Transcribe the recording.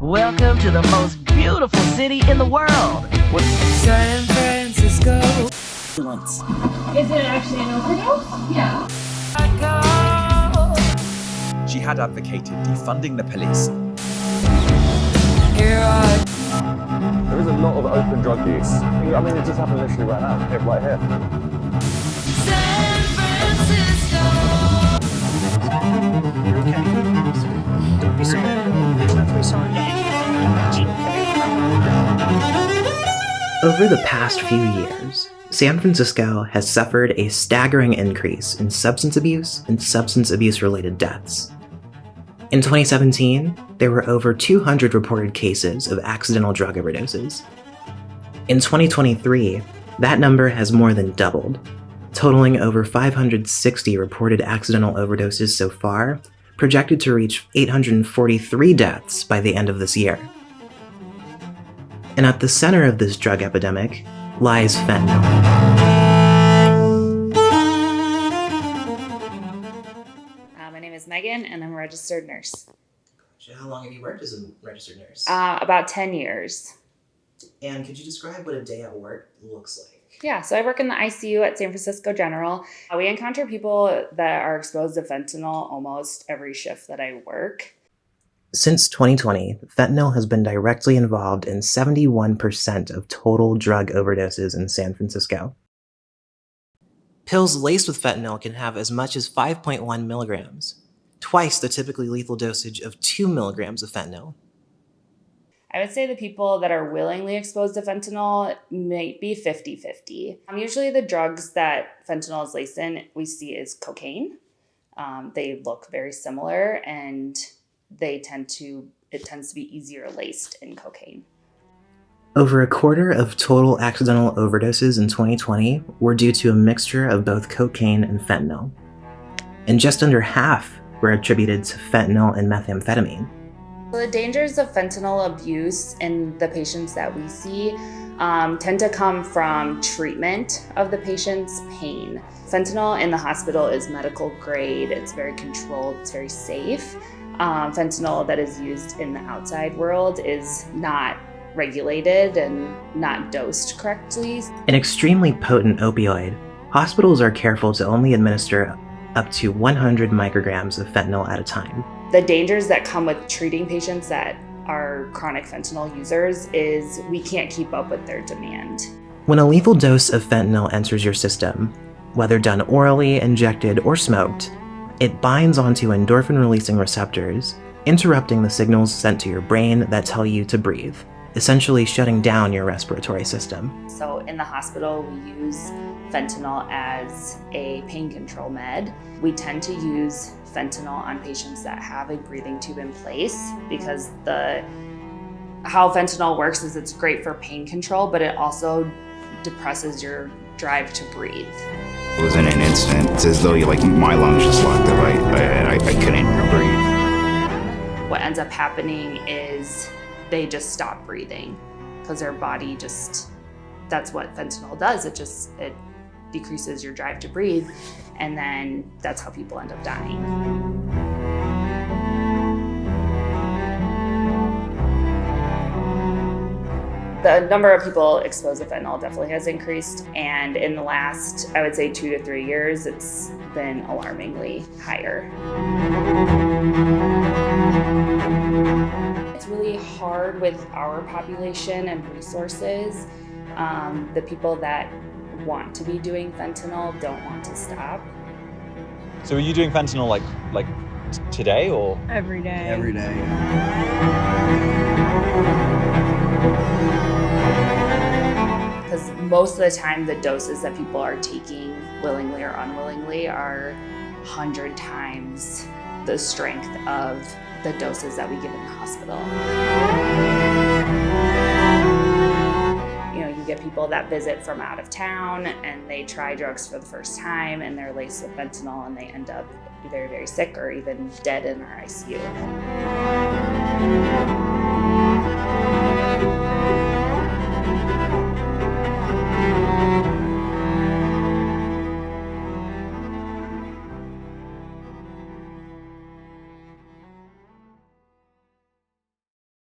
Welcome to the most beautiful city in the world. San Francisco. Is it actually an overdose? Yeah. She had advocated defunding the police. There is a lot of open drug use. I mean, it just happened literally right now, right here. San Francisco. You're okay. Don't be sorry. There's nothing to be sorry about. You're okay. Over the past few years, San Francisco has suffered a staggering increase in substance abuse and substance abuse-related deaths. In 2017, there were over 200 reported cases of accidental drug overdoses. In 2023, that number has more than doubled, totaling over 560 reported accidental overdoses so far, projected to reach 843 deaths by the end of this year. And at the center of this drug epidemic lies fentanyl. My name is Megan, and I'm a registered nurse. How long have you worked as a registered nurse? About 10 years. And could you describe what a day at work looks like? Yeah, so I work in the ICU at San Francisco General. We encounter people that are exposed to fentanyl almost every shift that I work. Since 2020, fentanyl has been directly involved in 71% of total drug overdoses in San Francisco. Pills laced with fentanyl can have as much as 5.1 milligrams, twice the typically lethal dosage of 2 milligrams of fentanyl. I would say the people that are willingly exposed to fentanyl might be 50-50. Usually the drugs that fentanyl is laced in, we see is cocaine. They look very similar, and it tends to be easier laced in cocaine. Over a quarter of total accidental overdoses in 2020 were due to a mixture of both cocaine and fentanyl. And just under half were attributed to fentanyl and methamphetamine. So the dangers of fentanyl abuse in the patients that we see tend to come from treatment of the patient's pain. Fentanyl in the hospital is medical grade, it's very controlled, it's very safe. Fentanyl that is used in the outside world is not regulated and not dosed correctly. An extremely potent opioid, hospitals are careful to only administer up to 100 micrograms of fentanyl at a time. The dangers that come with treating patients that are chronic fentanyl users is we can't keep up with their demand. When a lethal dose of fentanyl enters your system, whether done orally, injected, or smoked, it binds onto endorphin-releasing receptors, interrupting the signals sent to your brain that tell you to breathe, essentially shutting down your respiratory system. So in the hospital, we use fentanyl as a pain control med. We tend to use fentanyl on patients that have a breathing tube in place because how fentanyl works is it's great for pain control, but it also depresses your drive to breathe. It was in an instant. It's as though my lungs just locked up. I couldn't breathe. What ends up happening is they just stop breathing because their body that's what fentanyl does. It decreases your drive to breathe, and then that's how people end up dying. The number of people exposed to fentanyl definitely has increased, and in the last, I would say 2 to 3 years, it's been alarmingly higher. It's really hard with our population and resources. The people that want to be doing fentanyl don't want to stop. So are you doing fentanyl like today or? Every day. Every day. Because most of the time the doses that people are taking willingly or unwillingly are 100 times the strength of the doses that we give in the hospital. You get people that visit from out of town and they try drugs for the first time and they're laced with fentanyl and they end up very, very sick or even dead in our ICU.